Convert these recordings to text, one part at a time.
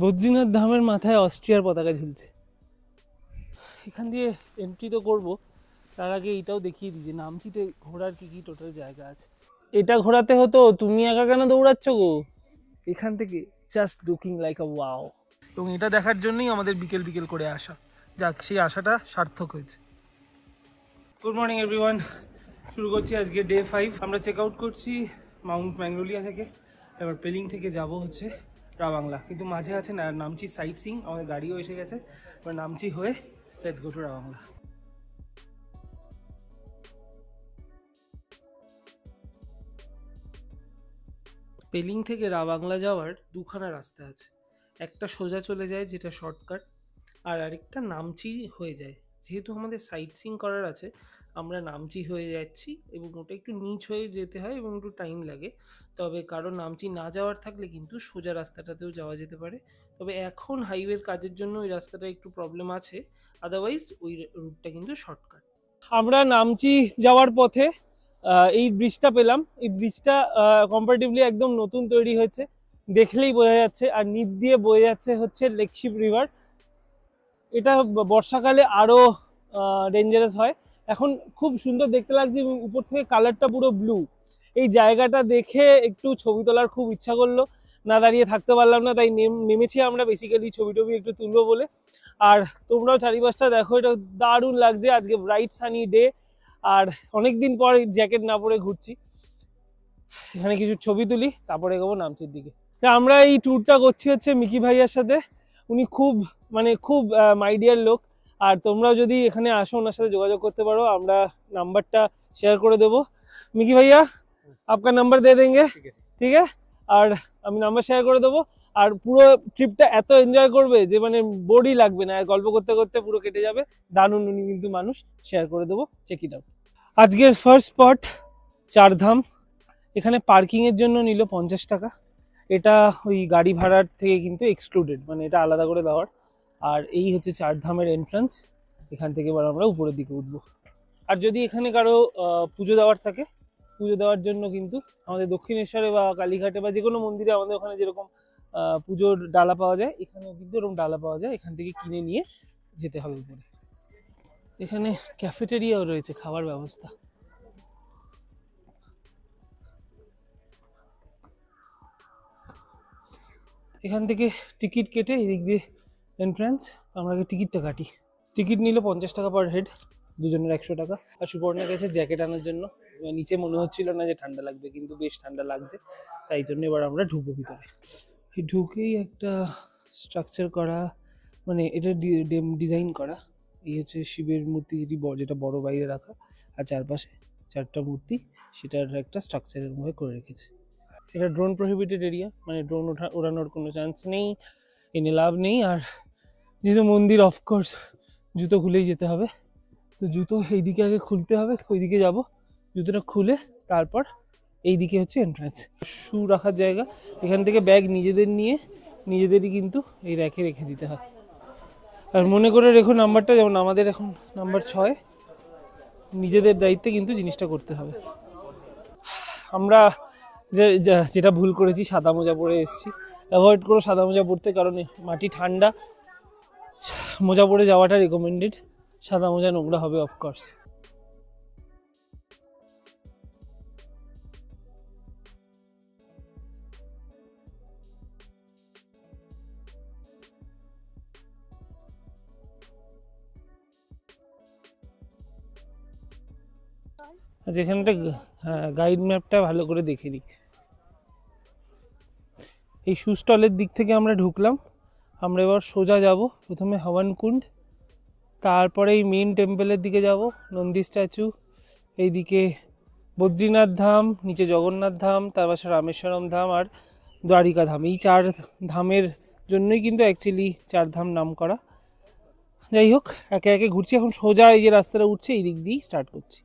বদ্রীনাথ ধামের মাথায় অস্ট্রিয়ার পতাকা ঝুলছে। এখান দিয়ে এন্ট্রি তো করবো, তার আগে এটাও দেখিয়ে দিই যে নামচিতে ঘোরার কি কি টোটাল জায়গা আছে। এটা ঘোরাতে হতো, তুমি একা কেন দৌড়াচ্ছ গো? এখান থেকে জাস্ট লুকিং লাইক আ ওয়াও। এবং এটা দেখার জন্যই আমাদের বিকেল বিকেল করে আসা। যাক, সেই আশাটা সার্থক হয়েছে। গুড মর্নিং এভরিওয়ান, শুরু করছি আজকে ডে 5। আমরা চেক আউট করছি মাউন্ট ম্যাগনোলিয়া থেকে। এবার পেলিং থেকে যাব হচ্ছে রাবাংলা, কিন্তু মাঝে আছে না নামচি সাইট সিং। আমাদের গাড়িও এসে গেছে, এবার নামচি হয়ে let's go to Ravangla. Pelling থেকে রাবাংলা যাওয়ার দুখানা রাস্তা আছে, একটা সোজা চলে যায় যেটা শর্টকাট, আর আরেকটা নামচি হয়ে যায়। যেহেতু আমাদের সাইট সিং করার আছে, আমরা নামচি হয়ে যাচ্ছি এবং ওটা একটু নিচ হয়ে যেতে হয় এবং একটু টাইম লাগে। তবে কারণ নামচি না যাওয়ার থাকলে কিন্তু সোজা রাস্তাটাতেও যাওয়া যেতে পারে। তবে এখন হাইওয়ের কাজের জন্য ওই রাস্তাটা একটু প্রবলেম আছে, আদারওয়াইজ ওই রুটটা কিন্তু শর্টকাট। আমরা নামচি যাওয়ার পথে এই ব্রিজটা পেলাম। এই ব্রিজটা কম্পারেটিভলি একদম নতুন তৈরি হয়েছে, দেখলেই বোঝা যাচ্ছে। আর নিচ দিয়ে বয়ে যাচ্ছে হচ্ছে লেকশিপ রিভার। এটা বর্ষাকালে আরো ডেঞ্জারাস হয়। এখন খুব সুন্দর দেখতে লাগছে এবং উপর থেকে কালারটা পুরো ব্লু। এই জায়গাটা দেখে একটু ছবি তোলার খুব ইচ্ছা করলো, না দাঁড়িয়ে থাকতে পারলাম না, তাই নেমেছি আমরা বেসিক্যালি ছবি টবি একটু তুলবো বলে। আর তোমরাও চারিপাশটা দেখো, এটা দারুণ লাগছে। আজকে ব্রাইট সানি ডে, আর অনেকদিন পর জ্যাকেট না পরে ঘুরছি। এখানে কিছু ছবি তুলি, তারপরে এগোবো নামচির দিকে। তা আমরা এই ট্যুরটা করছি হচ্ছে মিকি ভাইয়ার সাথে। উনি খুব খুব মাই ডিয়ার লোক। আর তোমরাও যদি এখানে আসো ওনার সাথে যোগাযোগ করতে পারো, আমরা নাম্বারটা শেয়ার করে দেবো। মিকি ভাইয়া আপনার নাম্বার দিয়ে দেंगे, ঠিক আছে? আর আমি নাম্বার শেয়ার করে দেবো। আর পুরো ট্রিপটা এত এনজয় করবে যে মানে বোরই লাগবে না, গল্প করতে করতে পুরো কেটে যাবে। দারুণ উনি কিন্তু মানুষ, শেয়ার করে দেবো, চেক ইট আউট। আজকের ফার্স্ট স্পট চারধাম। এখানে পার্কিংয়ের জন্য নিল 50 টাকা। এটা ওই গাড়ি ভাড়ার থেকে কিন্তু এক্সক্লুডেড, মানে এটা আলাদা করে দেওয়ার। আর এই হচ্ছে চারধামের এন্ট্রান্স। এখান থেকে এবার আমরা উপরের দিকে উঠবো। আর যদি এখানে কারো পুজো দেওয়ার থাকে, পুজো দেওয়ার জন্য কিন্তু আমাদের দক্ষিণেশ্বরে বা কালীঘাটে বা যে কোনো মন্দিরে আমাদের ওখানে যেরকম পুজোর ডালা পাওয়া যায়, এখানেও কিন্তু এরকম ডালা পাওয়া যায়। এখান থেকে কিনে নিয়ে যেতে হবে উপরে। এখানে ক্যাফেটেরিয়াও রয়েছে, খাবার ব্যবস্থা। এখান থেকে টিকিট কেটে এদিক দিয়ে এন্ট্রান্স। আমরা আগে টিকিটটা কাটি। টিকিট নিল 50 টাকা পার হেড, দুজনের 100 টাকা। আর সুপর্ণা গেছে জ্যাকেট আনার জন্য। নিচে মনে হচ্ছিল না যে ঠান্ডা লাগবে, কিন্তু বেশ ঠান্ডা লাগছে। তাই জন্য এবার আমরা ঢুকবো ভিতরে। ঢুকেই একটা স্ট্রাকচার করা, মানে এটা ডিজাইন করা। এই হচ্ছে শিবের মূর্তি, যেটা বড় বাইরে রাখা, আর চারপাশে চারটা মূর্তি, সেটার একটা স্ট্রাকচারের মধ্যে করে রেখেছে। এটা ড্রোন প্রহিবিটেড এরিয়া, মানে ড্রোন ওড়ানোর কোনো চান্স নেই, এনে লাভ নেই। আর যেহেতু মন্দির, অফকোর্স জুতো খুলেই যেতে হবে। তো জুতো এইদিকে আগে খুলতে হবে, ওইদিকে যাব। জুতোটা খুলে তারপর এইদিকে হচ্ছে এন্ট্রান্স, শু রাখার জায়গা। এখান থেকে ব্যাগ নিজেদের নিয়ে নিজেদেরই কিন্তু এই র্যাকে রেখে দিতে হয়। আর মনে করে রেখো নাম্বারটা, যেমন আমাদের এখন নাম্বার 6, নিজেদের দায়িত্বে কিন্তু জিনিসটা করতে হবে। আমরা যেটা ভুল করেছি, সাদা মোজা পরে এসেছি। অ্যাভয়েড করো সাদা মোজা পরতে, কারণ মাটি ঠান্ডা, মোজা পরে যাওয়াটা রেকমেন্ডেড। সাদা মোজা নোংরা হবে অফকোর্স। আচ্ছা, এখানটা গাইড ম্যাপটা ভালো করে দেখে নিই। এই শু স্টলের দিক থেকে আমরা ঢুকলাম। আমরা এবার সোজা যাব, প্রথমে হাওয়ান কুণ্ড, তারপরে এই মেইন টেম্পলের দিকে যাব, নন্দী স্ট্যাচু, এইদিকে বদ্রীনাথ ধাম, নিচে জগন্নাথ ধাম, তার পাশে রামেশ্বরম ধাম আর দ্বারিকা ধাম। এই 4 ধামের জন্যই কিন্তু অ্যাকচুয়ালি 4 ধাম নাম করা। যাই হোক, একে একে ঘুরছি। এখন সোজা এই যে রাস্তাটা উঠছে, এই দিক দিয়েই স্টার্ট করছি।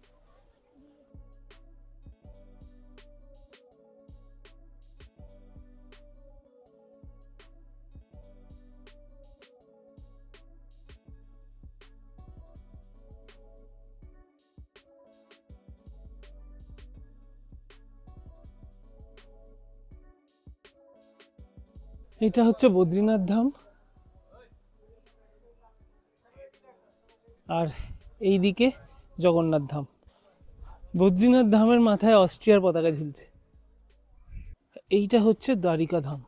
এটা হচ্ছে বদ্রীনাথ ধাম, আর এইদিকে জগন্নাথ ধাম। বদ্রীনাথ ধামের মাথায় অস্ট্রিয়ার পতাকা ঝুলছে। এইটা হচ্ছে দ্বারিকা ধাম।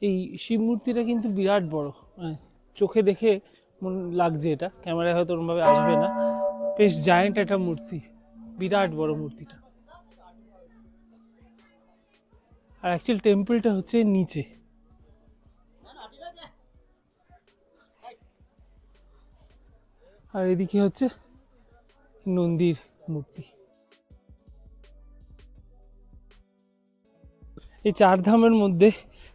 এই শিব মূর্তিটা কিন্তু বিরাট বড়, চোখে দেখে লাগছে, এটা ক্যামেরায় হয়তো ওরমভাবে আসবে না, বেশ জায়েন্ট একটা মূর্তি, বিরাট বড় মূর্তিটা। আর অ্যাকচুয়াল টেম্পলটা হচ্ছে নিচে। আর এদিকে হচ্ছে নন্দীর মূর্তি। এই চার ধামের মধ্যে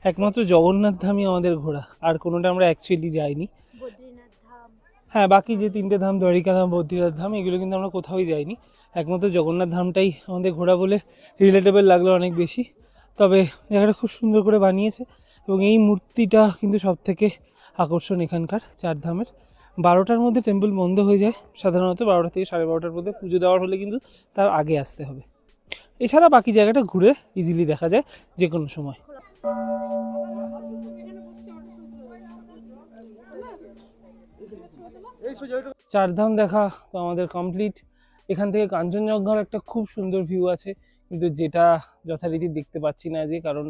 একমাত্র জগন্নাথ ধামই আমাদের ঘোরা, আর কোনোটা আমরা অ্যাকচুয়ালি যাইনি। হ্যাঁ, বাকি যে তিনটে ধাম, দ্বারিকা ধাম, বদ্রীনাথ ধাম, এগুলো কিন্তু আমরা কোথাওই যাইনি। একমাত্র জগন্নাথ ধামটাই আমাদের ঘোরা বলে রিলেটেবল লাগলো অনেক বেশি। তবে জায়গাটা খুব সুন্দর করে বানিয়েছে, এবং এই মূর্তিটা কিন্তু সব থেকে আকর্ষণ এখানকার চার ধামের। 12টার মধ্যে টেম্পল বন্ধ হয়ে যায় সাধারণত, 12টা থেকে 12:30টার মধ্যে। পুজো দেওয়ার হলে কিন্তু তার আগে আসতে হবে। এছাড়া বাকি জায়গাটা ঘুরে ইজিলি দেখা যায় যে কোনো সময়। চারধাম দেখা তো আমাদের কমপ্লিট। এখান থেকে কাঞ্চনজঙ্ঘার একটা খুব সুন্দর ভিউ আছে, কিন্তু যেটা যথারীতি দেখতে পাচ্ছি না আজকে, কারণ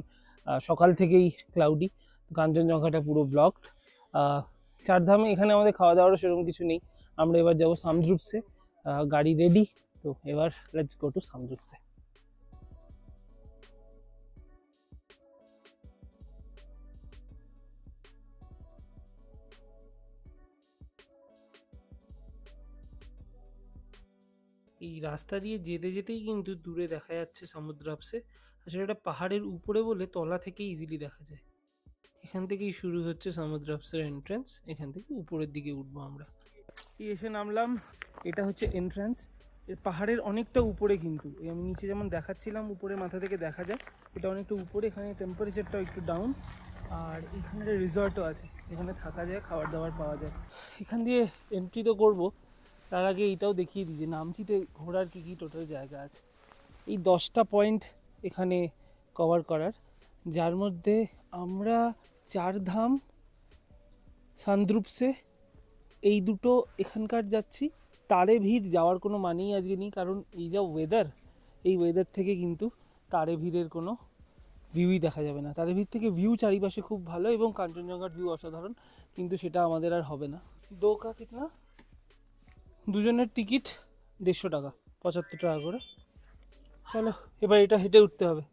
সকাল থেকেই ক্লাউডি, কাঞ্চনজঙ্ঘাটা পুরো ব্লকড। চারধামে এখানে আমাদের খাওয়া দাওয়ারও সেরকম কিছু নেই। আমরা এবার যাবো সামদ্রুপসে, গাড়ি রেডি, তো এবার লেটস গো টু সামদ্রুপসে। এই রাস্তা দিয়ে যেতে যেতেই কিন্তু দূরে দেখা যাচ্ছে সামুদ্রাপসে। আসলে এটা পাহাড়ের উপরে বলে তলা থেকে ইজিলি দেখা যায়। এখান থেকেই শুরু হচ্ছে সামুদ্রাপসের এন্ট্রান্স, এখান থেকে উপরের দিকে উঠবো আমরা। এসে নামলাম, এটা হচ্ছে এন্ট্রান্স। এর পাহাড়ের অনেকটা উপরে, কিন্তু আমি নিচে যেমন দেখাচ্ছিলাম উপরে মাথা থেকে দেখা যায়, এটা অনেকটা উপরে। এখানে টেম্পারেচারটাও একটু ডাউন, আর এখানে একটা রিসর্টও আছে, এখানে থাকা যায়, খাবার দাবার পাওয়া যায়। এখান দিয়ে এন্ট্রি তো করবো, তার আগে এইটাও দেখিয়ে দিই যে নামচিতে ঘোরার কী কী টোটাল জায়গা আছে। এই 10টা পয়েন্ট এখানে কভার করার, যার মধ্যে আমরা চারধাম, সান্দ্রুপসে এই দুটো এখানকার যাচ্ছি। তারে ভিড় যাওয়ার কোনো মানেই আজকে নেই, কারণ এই যা ওয়েদার, এই ওয়েদার থেকে কিন্তু তারে ভিড়ের কোনো ভিউই দেখা যাবে না। তারে ভিড় থেকে ভিউ চারিপাশে খুব ভালো, এবং কাঞ্চনজঙ্ঘার ভিউ অসাধারণ, কিন্তু সেটা আমাদের আর হবে না। দোকা কিতনা? দুজনের টিকিট 150 টাকা, 75 টাকা করে। চলো এবার এটা হেঁটে উঠতে হবে।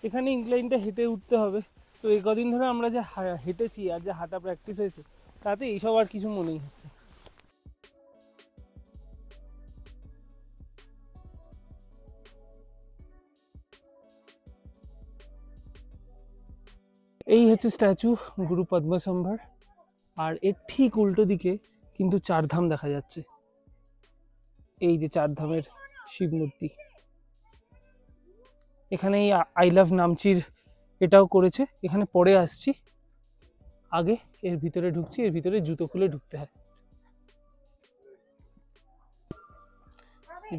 এখানে ইনক্লাইনটা হেঁটে উঠতে হবে। তো এই কদিন ধরে আমরা যে হেঁটেছি আর যে হাঁটা প্র্যাকটিস হয়েছে, তাতে এইসব আর কিছু মনেই হচ্ছে। এই হচ্ছে স্ট্যাচু গুরু পদ্মসম্ভার, আর এর ঠিক উল্টো দিকে কিন্তু চারধাম দেখা যাচ্ছে। এই যে চারধামের শিব মূর্তি, এখানে এই আই লাভ নামচির এটাও করেছে। এখানে পরে আসছি, আগে এর ভিতরে ঢুকছি। এর ভিতরে জুতো খুলে ঢুকতে হয়।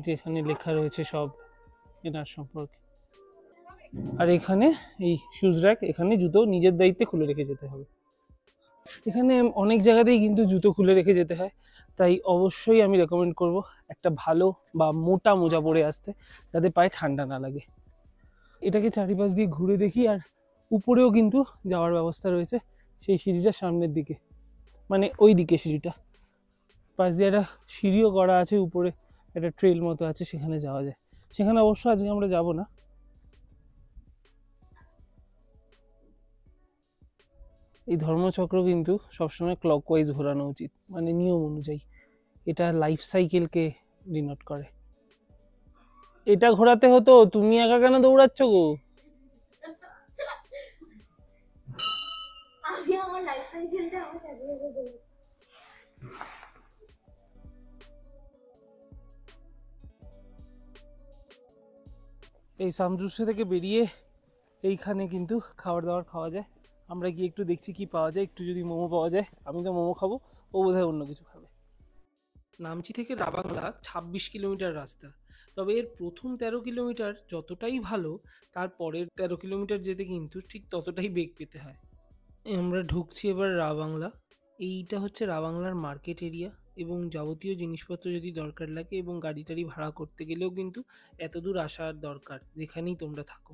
যেখানে লেখা রয়েছে সব এনার সম্পর্কে। আর এখানে এই শুজ র্যাক, এখানে জুতো নিজের দায়িত্বে খুলে রেখে যেতে হবে। এখানে অনেক জায়গাতেই কিন্তু জুতো খুলে রেখে যেতে হয়, তাই অবশ্যই আমি রেকমেন্ড করব একটা ভালো বা মোটা মোজা পরে আসতে, যাতে পায়ে ঠান্ডা না লাগে। এটাকে চারিপাশ দিয়ে ঘুরে দেখি, আর উপরেও কিন্তু যাওয়ার ব্যবস্থা রয়েছে, সেই সিঁড়িটার সামনের দিকে, মানে ওই দিকে সিঁড়িটা পাশ দিয়ে একটা সিঁড়িও করা আছে, উপরে একটা ট্রেল মতো আছে, সেখানে যাওয়া যায়। সেখানে অবশ্য আজকে আমরা যাব না। এই ধর্মচক্র কিন্তু সবসময় ক্লকওয়াইজ ঘোরানো উচিত, মানে নিয়ম অনুযায়ী। এটা লাইফ সাইকেলকে ডিনোট করে। এটা ঘোরাতে হতো, তুমি একা কেন দৌড়াচ্ছ গো? আমি আমার লাইফ সাইকেলটা আমার সাথে সাথে দৌড়াচ্ছি। এই সামজুসে থেকে বেরিয়ে এইখানে কিন্তু খাবার দাবার খাওয়া যায়। আমরা গিয়ে একটু দেখছি কি পাওয়া যায়। একটু যদি মোমো পাওয়া যায়, আমি তো মোমো খাবো, ও বোধহয় অন্য কিছু খাবে। নামচি থেকে রাবাংলা 26 কিলোমিটার রাস্তা। তবে এর প্রথম 13 কিলোমিটার যতটাই ভালো, তার পরের 13 কিলোমিটার যেতে কিন্তু ঠিক ততটাই বেগ পেতে হয়। আমরা ঢুকছি এবার রাবাংলা। এইটা হচ্ছে রাবাংলার মার্কেট এরিয়া, এবং যাবতীয় জিনিসপত্র যদি দরকার লাগে এবং গাড়ি টাড়ি ভাড়া করতে গেলেও কিন্তু এত দূর আসার দরকার, যেখানেই তোমরা থাকো।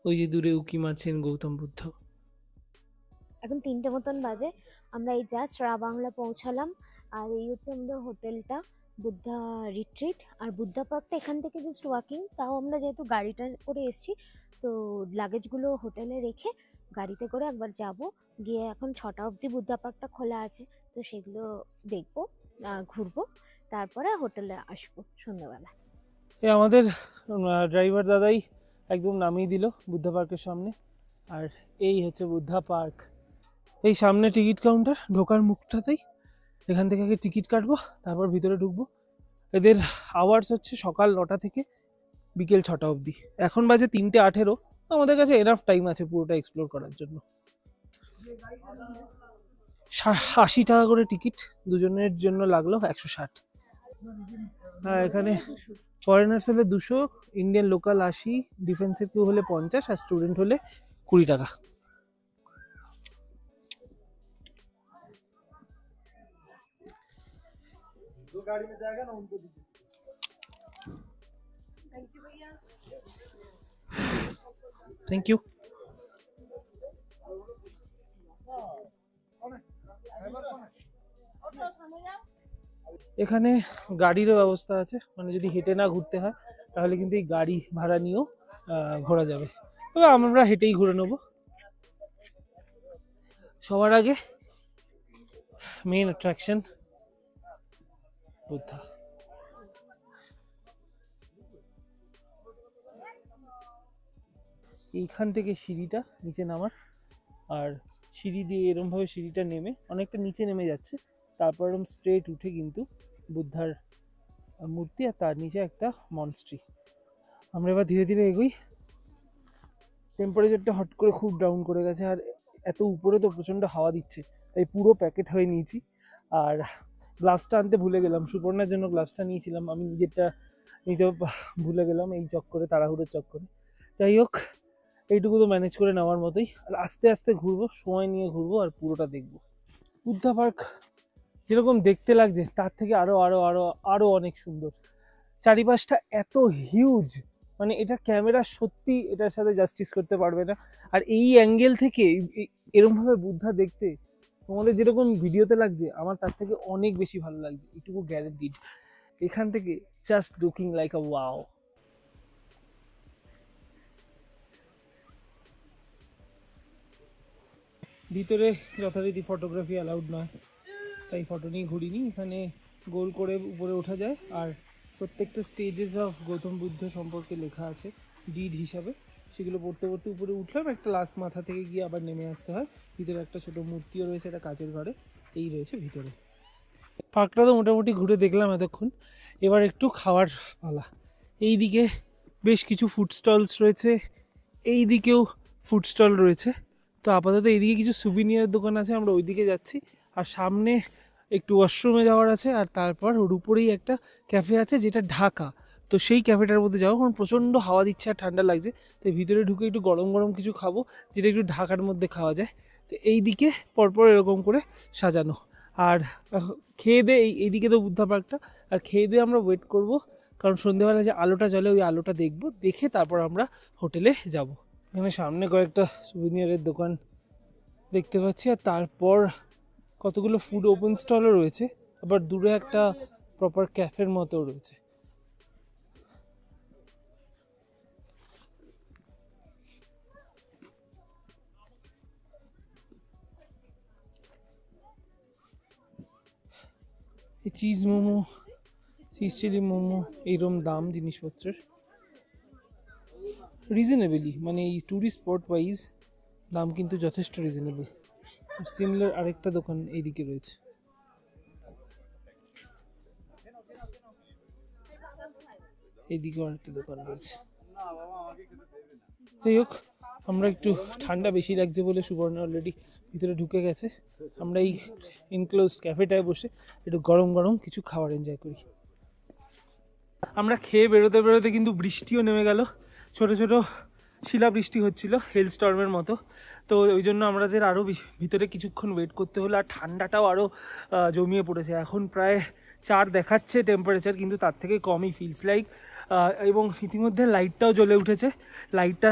ওই যে দূরে উকি মারছেন গৌতম বুদ্ধ। এখন 3টে মতন বাজে, আমরা এই জাস্ট রাবাংলা পৌঁছালাম। আর এই হচ্ছে আমাদের হোটেলটা, বুদ্ধা রিট্রিট। আর বুদ্ধা পার্কটা এখান থেকে জাস্ট ওয়াকিং। তাও আমরা যেহেতু গাড়িটা করে এসেছি, তো লাগেজগুলো হোটেলে রেখে গাড়িতে করে একবার যাব। গিয়ে এখন 6টা অবধি বুদ্ধা পার্কটা খোলা আছে, তো সেগুলো দেখবো, ঘুরবো, তারপরে হোটেলে আসবো সন্ধ্যাবেলা। এ আমাদের ড্রাইভার দাদাই একদম নামিয়ে দিল বুদ্ধা পার্কের সামনে। আর এই হচ্ছে বুদ্ধা পার্ক। এই সামনে টিকিট কাউন্টার, ঢোকার মুখটাতেই। এখান থেকে আগে টিকিট কাটবো, তারপর ভিতরে ঢুকবো। এদের আওয়ার্স হচ্ছে সকাল 9টা থেকে বিকেল 6টা অবধি। এখন বাজে 3:18। আমাদের কাছে এনাফ টাইম আছে পুরোটা এক্সপ্লোর করার জন্য। 80 টাকা করে টিকিট, দুজনের জন্য লাগলো 160। আর এখানে ফরেনার্স হলে 200, ইন্ডিয়ান লোকাল 80, ডিফেন্সের কেউ হলে 50, আর স্টুডেন্ট হলে 20 টাকা। Thank you. এখানে গাড়িরও ব্যবস্থা আছে, মানে যদি হেঁটে না ঘুরতে হয় তাহলে কিন্তু এই গাড়ি ভাড়া নিয়েও ঘোরা যাবে। তবে আমরা হেঁটেই ঘুরে নেব। সবার আগে মেন অ্যাট্রাকশন বুদ্ধা। এইখান থেকে সিঁড়িটা নিচে নামার, আর সিঁড়ি দিয়ে এরমভাবে সিঁড়িটা নেমে অনেকটা নিচে নেমে যাচ্ছে, তারপর এরম স্ট্রেট উঠে কিন্তু বুদ্ধার মূর্তি, আর তার নিচে একটা মনস্ট্রি। আমরা এবার ধীরে ধীরে এগোই। টেম্পারেচারটা হট করে খুব ডাউন করে গেছে, আর এত উপরে তো প্রচণ্ড হাওয়া দিচ্ছে, তাই পুরো প্যাকেট হয়ে নিয়েছি। আর গ্লাভসটা আনতে ভুলে গেলাম, সুপর্ণার জন্য গ্লাভসটা নিয়েছিলাম, আমি নিজেরটা নিতে ভুলে গেলাম এই চক্করে, তাড়াহুড়োর চক্করে। যাই হোক, এইটুকু তো ম্যানেজ করে নেওয়ার মতোই। আর আস্তে আস্তে ঘুরবো, সময় নিয়ে ঘুরবো, আর পুরোটা দেখবো। বুদ্ধা পার্ক যেরকম দেখতে লাগছে তার থেকে আরো আরো আরো আরো অনেক সুন্দর। চারিপাশটা এত হিউজ, মানে এটা ক্যামেরা সত্যি এটার সাথে জাস্টিস করতে পারবে না। আর এই অ্যাঙ্গেল থেকে এরকম ভাবে বুদ্ধা দেখতে তোমাদের যেরকম ভিডিওতে লাগছে, আমার তার থেকে অনেক বেশি ভালো লাগছে, এটুকু গ্যারেন্টিড। এখান থেকে জাস্ট লুকিং লাইক আ ওয়াও। ভিতরে যথারীতি ফটোগ্রাফি অ্যালাউড নয়, তাই ফটো নিয়ে ঘুরিনি। এখানে গোল করে উপরে ওঠা যায়, আর প্রত্যেকটা স্টেজেস অফ গৌতম বুদ্ধ সম্পর্কে লেখা আছে ডিড হিসাবে, সেগুলো পড়তে পড়তে উপরে উঠলাম। একটা লাস্ট মাথা থেকে গিয়ে আবার নেমে আসতে হয়। ভিতরে একটা ছোট মূর্তিও রয়েছে, একটা কাচের ঘরে। এই রয়েছে ভিতরে। পার্কটা তো মোটামুটি ঘুরে দেখলাম এতক্ষণ, এবার একটু খাওয়ার পালা। এই দিকে বেশ কিছু ফুড স্টলস রয়েছে, এই দিকেও ফুড স্টল রয়েছে। তো আপাতত এইদিকে কিছু সুভিনিয়ারের দোকান আছে, আমরা ওইদিকে যাচ্ছি। আর সামনে একটু ওয়াশরুমে যাওয়ার আছে, আর তারপর ওর উপরেই একটা ক্যাফে আছে যেটা ঢাকা। তো সেই ক্যাফেটার মধ্যে যাবো, কারণ প্রচণ্ড হাওয়া দিচ্ছে আর ঠান্ডা লাগছে, তাই ভিতরে ঢুকে একটু গরম গরম কিছু খাবো, যেটা একটু ঢাকার মধ্যে খাওয়া যায়। তো এই দিকে পরপর এরকম করে সাজানো। আর খেয়ে দিয়ে এইদিকে তো বুদ্ধা পার্কটা, আর খেয়ে দিয়ে আমরা ওয়েট করব, কারণ সন্ধ্যেবেলা যে আলোটা জ্বলে ওই আলোটা দেখব, দেখে তারপর আমরা হোটেলে যাব। এখানে সামনে কয়েকটা সুভিনিয়ারের দোকান দেখতে পাচ্ছি, আর তারপর কতগুলো ফুড ওপেন স্টলও রয়েছে, আবার দূরে একটা প্রপার ক্যাফের মতো রয়েছে। এই cheese momo cheese chilli momo এইরকম দাম জিনিসপত্রের, রিজনেবলি, মানে এই ট্যুরিস্ট স্পট ওয়াইজ দাম কিন্তু যথেষ্ট রিজনেবল। সিমিলার আরেকটা দোকান এইদিকে রয়েছে। এইদিকেও আরেকটা দোকান রয়েছে। যাই হোক, আমরা একটু ঠান্ডা বেশি লাগছে বলে সুবর্ণ অলরেডি ভিতরে ঢুকে গেছে। আমরা এই ইনক্লোজড ক্যাফেটায় বসে একটু গরম গরম কিছু খাবার এনজয় করি। আমরা খেয়ে বেরোতে বেরোতে কিন্তু বৃষ্টিও নেমে গেল, ছোট ছোট শিলা বৃষ্টি হচ্ছিল হেল স্টর্মের মতো। তো ওই জন্য আমাদের আরও ভিতরে কিছুক্ষণ ওয়েট করতে হলো, আর ঠান্ডাটাও আরও জমিয়ে পড়েছে। এখন প্রায় 4 দেখাচ্ছে টেম্পারেচার, কিন্তু তার থেকে কমই ফিলস লাইক। এবং ইতিমধ্যে লাইটটাও জ্বলে উঠেছে, লাইটটা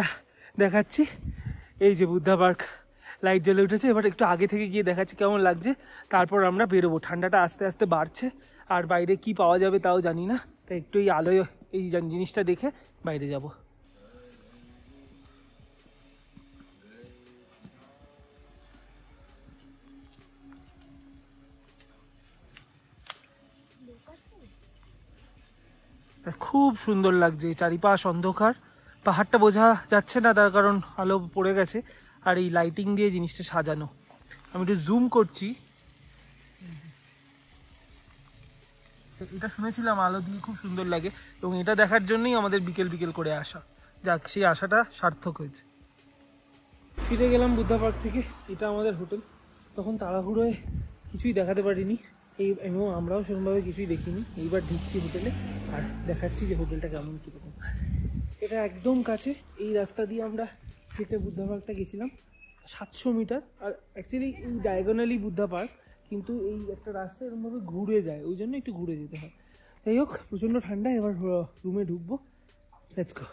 দেখাচ্ছি, এই যে বুদ্ধা পার্ক লাইট জ্বলে উঠেছে। এবার একটু আগে থেকে গিয়ে দেখাচ্ছি কেমন লাগছে, তারপর আমরা বেরোবো। ঠান্ডাটা আস্তে আস্তে বাড়ছে, আর বাইরে কি পাওয়া যাবে তাও জানি না, তাই একটু এই আলোয় এই জিনিসটা দেখে বাইরে যাব। খুব সুন্দর লাগছে, চারিপাশ অন্ধকার, পাহাড়টা বোঝা যাচ্ছে না তার কারণ আলো পড়ে গেছে, আর এই লাইটিং দিয়ে জিনিসটা সাজানো। আমি একটু জুম করছি, এটা শুনেছিলাম আলো দিয়ে খুব সুন্দর লাগে, এবং এটা দেখার জন্যই আমাদের বিকেল বিকেল করে আসা। যাক, সেই আশাটা সার্থক হয়েছে। ফিরে গেলাম বুদ্ধা পার্ক থেকে, এটা আমাদের হোটেল। তখন তাড়াহুড়োয় কিছুই দেখাতে পারিনি, এবং আমরাও সেরকমভাবে কিছুই দেখিনি। এইবার ঢুকছি হোটেলে আর দেখাচ্ছি যে হোটেলটা কেমন কীরকম। এটা একদম কাছে, এই রাস্তা দিয়ে আমরা হেঁটে বুদ্ধা পার্কটা গেছিলাম, 700 মিটার। আর অ্যাকচুয়ালি এই ডায়াগোনালি বুদ্ধা পার্ক, কিন্তু এই একটা রাস্তা এরকমভাবে ঘুরে যায়, ওই জন্য একটু ঘুরে যেতে হয়। যাই হোক, প্রচণ্ড ঠান্ডা, এবার রুমে ঢুকবো, লেটস গো।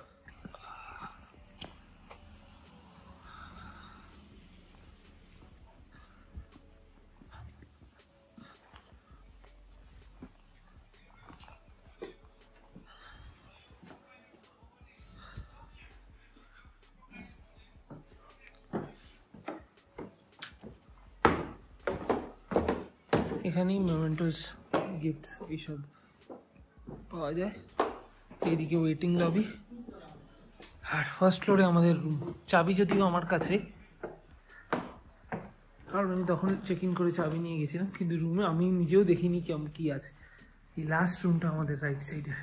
এখানেই মেমেন্টোস, গিফটস এইসব পাওয়া যায়। এইদিকে ওয়েটিং লবি, আর ফার্স্ট ফ্লোরে আমাদের রুম। চাবি যদিও আমার কাছে, কারণ আমি তখন চেক ইন করে চাবি নিয়ে গেছিলাম, কিন্তু রুমে আমি নিজেও দেখিনি কেমন কী আছে। এই লাস্ট রুমটা আমাদের রাইট সাইডের,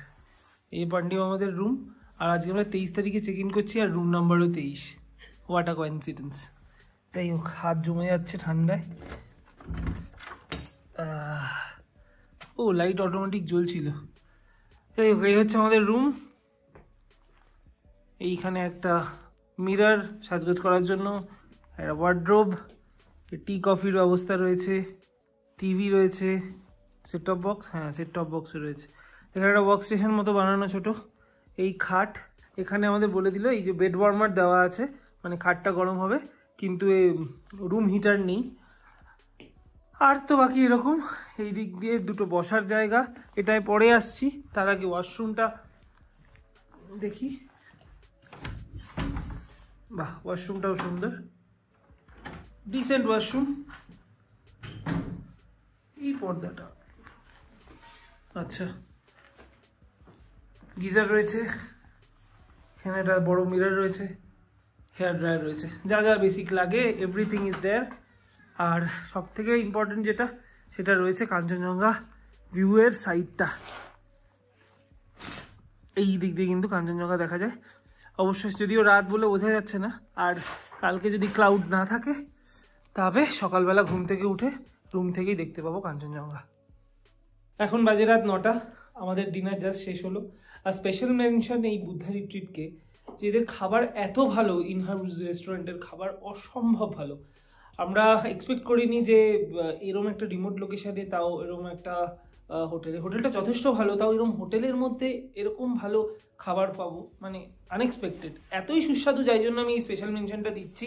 এই পান্ডিও আমাদের রুম। আর আজকে আমরা 23 তারিখে চেক ইন করছি, আর রুম নাম্বারও 23। What a coincidence. যাই হোক, হাত জমে যাচ্ছে ঠান্ডায়। ও, লাইট অটোমেটিক জ্বলছিল। যাই হোক, এই হচ্ছে আমাদের রুম। এইখানে একটা মিরর সাজগোজ করার জন্য, একটা ওয়ার্ড্রোব, টি কফির ব্যবস্থা রয়েছে, টিভি রয়েছে, সেট টপ বক্স, হ্যাঁ সেট টপ বক্সও রয়েছে। এখানে একটা ওয়ার্ক স্টেশন মতো বানানো ছোট। এই খাট, এখানে আমাদের বলে দিল এই যে বেড ওয়ার্মার দেওয়া আছে, মানে খাটটা গরম হবে, কিন্তু এই রুম হিটার নেই। আর তো বাকি এরকম, এই দিক দিয়ে দুটো বসার জায়গা, এটায় পরে আসছি। তার আগে ওয়াশরুমটা দেখি। বাহ, ওয়াশরুমটাও সুন্দর, ডিসেন্ট ওয়াশরুম। এই পর্দাটা, আচ্ছা, গিজার রয়েছে, এখানে একটা বড় মিরর রয়েছে, হেয়ার ড্রায়ার রয়েছে, যা যা বেসিক লাগে এভরিথিং ইজ দেয়ার। আর সব থেকে ইম্পর্টেন্ট যেটা, সেটা রয়েছে কাঞ্চনজঙ্ঘা ভিউয়ের সাইডটা। এই দিক দিয়ে কিন্তু কাঞ্চনজঙ্ঘা দেখা যায়। অবশ্যই যদিও রাত বলে বোঝা যাচ্ছে না, আর কালকে যদি ক্লাউড না থাকে তবে সকালবেলা ঘুম থেকে উঠে রুম থেকেই দেখতে পাবো কাঞ্চনজঙ্ঘা। এখন বাজে রাত 9টা, আমাদের ডিনার জাস্ট শেষ হলো। আর স্পেশাল মেনশন এই বুদ্ধা রিট্রিটকে, যে এদের খাবার এত ভালো, ইনহাউস রেস্টুরেন্টের খাবার অসম্ভব ভালো। আমরা এক্সপেক্ট করিনি যে এরকম একটা রিমোট লোকেশনে, তাও এরকম একটা হোটেলটা যথেষ্ট ভালো, তাও এরকম হোটেলের মধ্যে এরকম ভালো খাবার পাবো, মানে আনএক্সপেক্টেড, এতই সুস্বাদু, যাই জন্য আমি এই স্পেশাল মেনশনটা দিচ্ছি।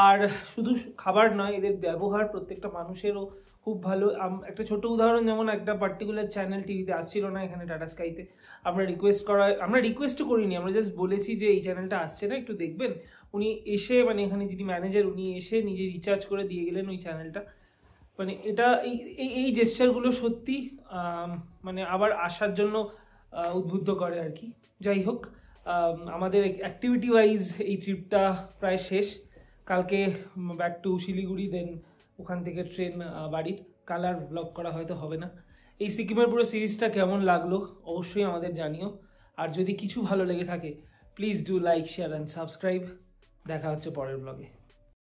আর শুধু খাবার নয়, এদের ব্যবহার প্রত্যেকটা মানুষেরও খুব ভালো। একটা ছোট উদাহরণ, যেমন একটা পার্টিকুলার চ্যানেল টিভিতে আসছিল না এখানে টাটা স্কাইতে, আমরা রিকোয়েস্টও করিনি, আমরা জাস্ট বলেছি যে এই চ্যানেলটা আসছে না, একটু দেখবেন। উনি এসে, মানে এখানে যিনি ম্যানেজার, উনি এসে নিজে রিচার্জ করে দিয়ে গেলেন ওই চ্যানেলটা। মানে এটা এই জেস্চারগুলো সত্যি মানে আবার আসার জন্য উদ্বুদ্ধ করে আর কি। যাই হোক, আমাদের অ্যাক্টিভিটি ওয়াইজ এই ট্রিপটা প্রায় শেষ। কালকে ব্যাক টু শিলিগুড়ি, দেন ওখান থেকে ট্রেন বাড়ির। কালার ব্লগ করা হয়তো হবে না। এই সিকিমের পুরো সিরিজটা কেমন লাগলো অবশ্যই আমাদের জানিও। আর যদি কিছু ভালো লেগে থাকে please do like, share and subscribe. দেখা হচ্ছে পরের ব্লগে।